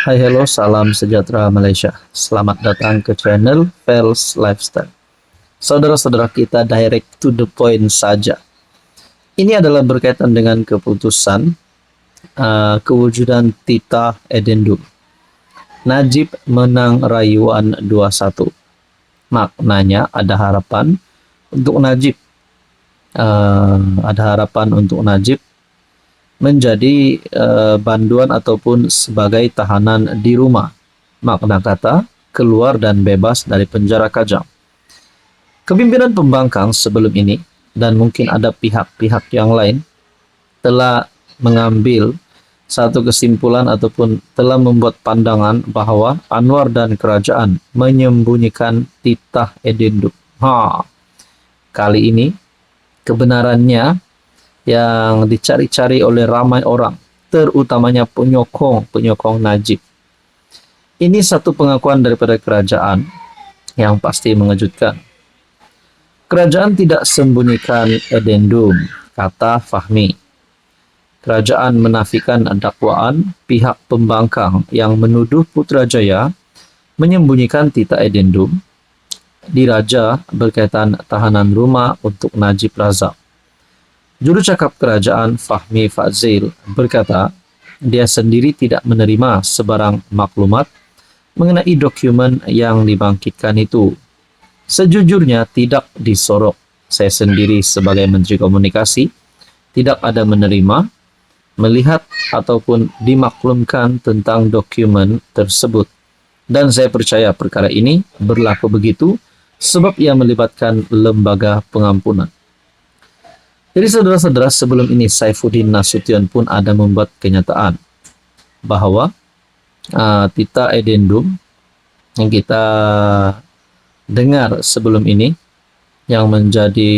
Hai hello, salam sejahtera Malaysia. Selamat datang ke channel Fels Lifestyle. Saudara-saudara kita direct to the point saja. Ini adalah berkaitan dengan keputusan kewujudan Tita Edendum. Najib menang rayuan 2-1. Maknanya ada harapan untuk Najib. Ada harapan untuk Najib menjadi banduan ataupun sebagai tahanan di rumah. Makna kata keluar dan bebas dari penjara Kajang. Kepimpinan pembangkang sebelum ini dan mungkin ada pihak-pihak yang lain telah mengambil satu kesimpulan ataupun telah membuat pandangan bahwa Anwar dan kerajaan menyembunyikan titah Edendum. Kali ini kebenarannya yang dicari-cari oleh ramai orang, terutamanya penyokong Najib. Ini satu pengakuan daripada kerajaan yang pasti mengejutkan. Kerajaan tidak sembunyikan Edendum, kata Fahmi. Kerajaan menafikan dakwaan pihak pembangkang yang menuduh Putrajaya menyembunyikan titah Edendum diraja berkaitan tahanan rumah untuk Najib Razak. Juru cakap kerajaan Fahmi Fadzil berkata, dia sendiri tidak menerima sebarang maklumat mengenai dokumen yang dibangkitkan itu. Sejujurnya tidak disorok. Saya sendiri sebagai Menteri Komunikasi tidak ada menerima, melihat ataupun dimaklumkan tentang dokumen tersebut. Dan saya percaya perkara ini berlaku begitu sebab ia melibatkan lembaga pengampunan. Jadi saudara-saudara, sebelum ini Saifuddin Nasution pun ada membuat kenyataan bahwa titah Edendum yang kita dengar sebelum ini yang menjadi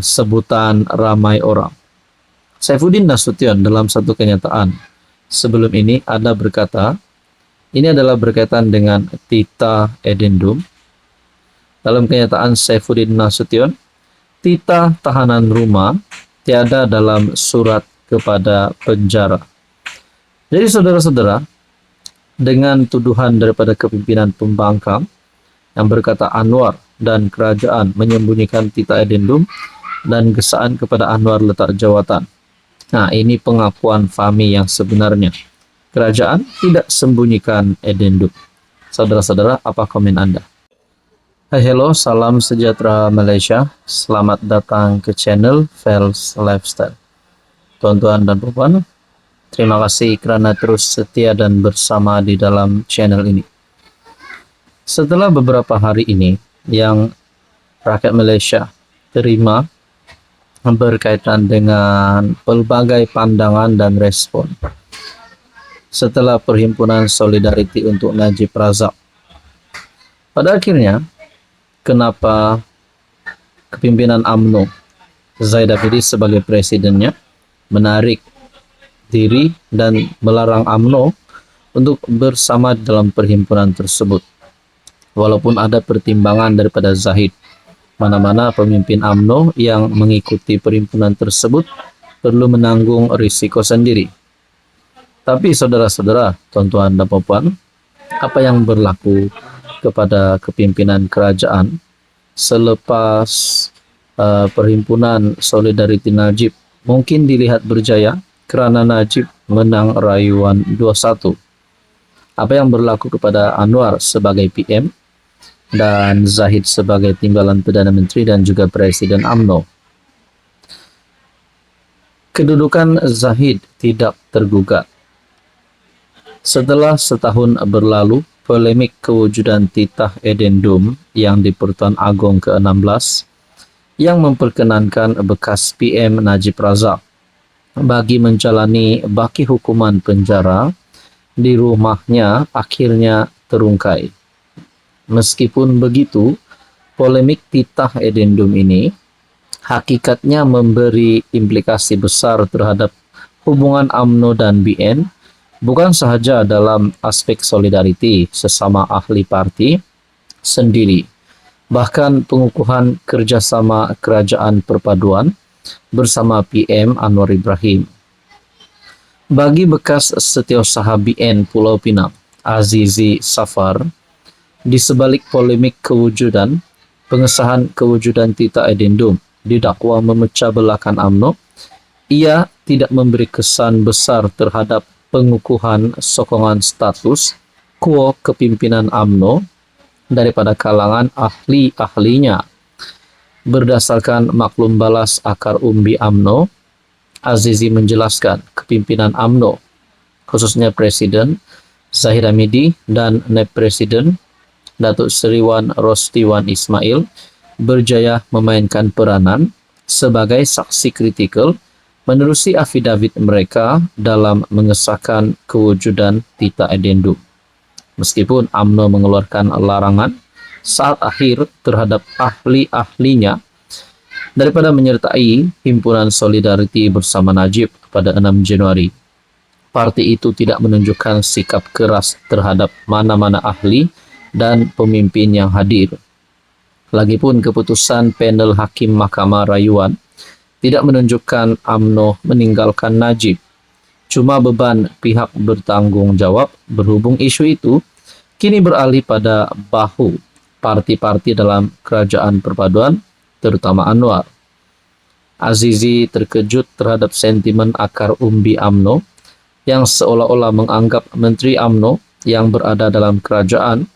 sebutan ramai orang. Saifuddin Nasution dalam satu kenyataan sebelum ini ada berkata, ini adalah berkaitan dengan titah Edendum. Dalam kenyataan Saifuddin Nasution, titah tahanan rumah tiada dalam surat kepada penjara. Jadi saudara-saudara, dengan tuduhan daripada kepimpinan pembangkang yang berkata Anwar dan kerajaan menyembunyikan titah Edendum dan gesaan kepada Anwar letak jawatan. Nah, ini pengakuan Fahmi yang sebenarnya. Kerajaan tidak sembunyikan Edendum. Saudara-saudara, apa komen Anda? Hai hello, salam sejahtera Malaysia. Selamat datang ke channel Fels Lifestyle. Tuan-tuan dan puan, terima kasih kerana terus setia dan bersama di dalam channel ini. Setelah beberapa hari ini yang rakyat Malaysia terima berkaitan dengan pelbagai pandangan dan respon setelah Perhimpunan Solidariti untuk Najib Razak, pada akhirnya kenapa kepimpinan UMNO Zaid Apidhi sebagai presidennya menarik diri dan melarang UMNO untuk bersama dalam perhimpunan tersebut. Walaupun ada pertimbangan daripada Zahid, mana-mana pemimpin UMNO yang mengikuti perhimpunan tersebut perlu menanggung risiko sendiri. Tapi saudara-saudara, tuan-tuan dan puan, apa yang berlaku kepada kepimpinan kerajaan selepas Perhimpunan Solidariti Najib mungkin dilihat berjaya kerana Najib menang rayuan 2-1. Apa yang berlaku kepada Anwar sebagai PM dan Zahid sebagai Timbalan Perdana Menteri dan juga Presiden UMNO. Kedudukan Zahid tidak tergugat. Setelah setahun berlalu, polemik kewujudan titah Edendum yang di Pertuan Agong ke-16 yang memperkenankan bekas PM Najib Razak bagi menjalani baki hukuman penjara di rumahnya akhirnya terungkai. Meskipun begitu, polemik titah Edendum ini hakikatnya memberi implikasi besar terhadap hubungan UMNO dan BN, bukan sahaja dalam aspek solidariti sesama ahli parti sendiri, bahkan pengukuhan kerjasama kerajaan perpaduan bersama PM Anwar Ibrahim. Bagi bekas setiausaha BN Pulau Pinang, Azizi Safar, di sebalik polemik kewujudan, pengesahan kewujudan Tita Edindum didakwa memecah belahkan UMNO, ia tidak memberi kesan besar terhadap pengukuhan sokongan status quo kepimpinan UMNO daripada kalangan ahli-ahlinya. Berdasarkan maklum balas akar umbi UMNO, Azizi menjelaskan kepimpinan UMNO, khususnya Presiden Zahid Hamidi dan Naib Presiden Datuk Seri Wan Rosti Wan Ismail berjaya memainkan peranan sebagai saksi kritikal menerusi afidavit mereka dalam mengesahkan kewujudan Tita Edindum. Meskipun UMNO mengeluarkan larangan saat akhir terhadap ahli-ahlinya daripada menyertai Himpunan Solidariti bersama Najib pada 6 Januari. Parti itu tidak menunjukkan sikap keras terhadap mana-mana ahli dan pemimpin yang hadir. Lagipun keputusan panel Hakim Mahkamah Rayuan tidak menunjukkan UMNO meninggalkan Najib. Cuma beban pihak bertanggung jawab berhubung isu itu kini beralih pada bahu parti-parti dalam kerajaan perpaduan, terutama Anwar. Azizi terkejut terhadap sentimen akar umbi UMNO yang seolah-olah menganggap Menteri UMNO yang berada dalam kerajaan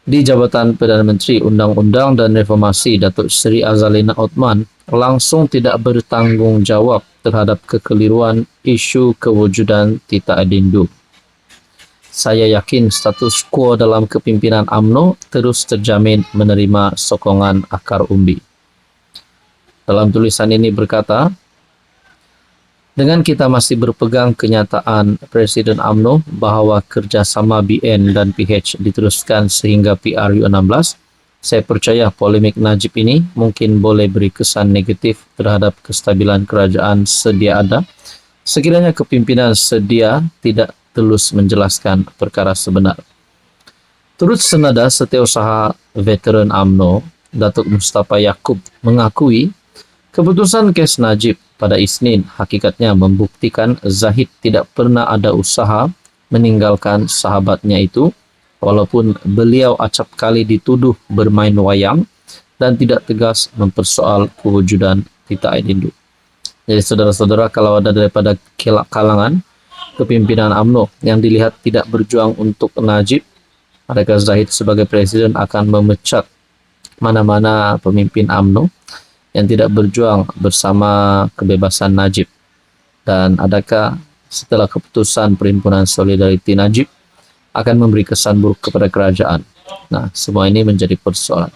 di Jabatan Perdana Menteri Undang-Undang dan Reformasi Datuk Seri Azalina Othman langsung tidak bertanggung jawab terhadap kekeliruan isu kewujudan Tita Edindum. Saya yakin status quo dalam kepimpinan UMNO terus terjamin menerima sokongan akar umbi. Dalam tulisan ini berkata, dengan kita masih berpegang kenyataan Presiden UMNO bahawa kerjasama BN dan PH diteruskan sehingga PRU16, saya percaya polemik Najib ini mungkin boleh beri kesan negatif terhadap kestabilan kerajaan sedia ada, sekiranya kepimpinan sedia tidak telus menjelaskan perkara sebenar. Turut senada setiausaha veteran UMNO, Datuk Mustafa Yaakob mengakui keputusan kes Najib pada Isnin hakikatnya membuktikan Zahid tidak pernah ada usaha meninggalkan sahabatnya itu, walaupun beliau acap kali dituduh bermain wayang dan tidak tegas mempersoal kewujudan Tita Edindum. Jadi saudara-saudara, kalau ada daripada kalangan kepimpinan UMNO yang dilihat tidak berjuang untuk Najib, adakah Zahid sebagai presiden akan memecat mana-mana pemimpin UMNO yang tidak berjuang bersama kebebasan Najib? Dan adakah setelah keputusan Perhimpunan Solidariti Najib akan memberi kesan buruk kepada kerajaan? Nah, semua ini menjadi persoalan.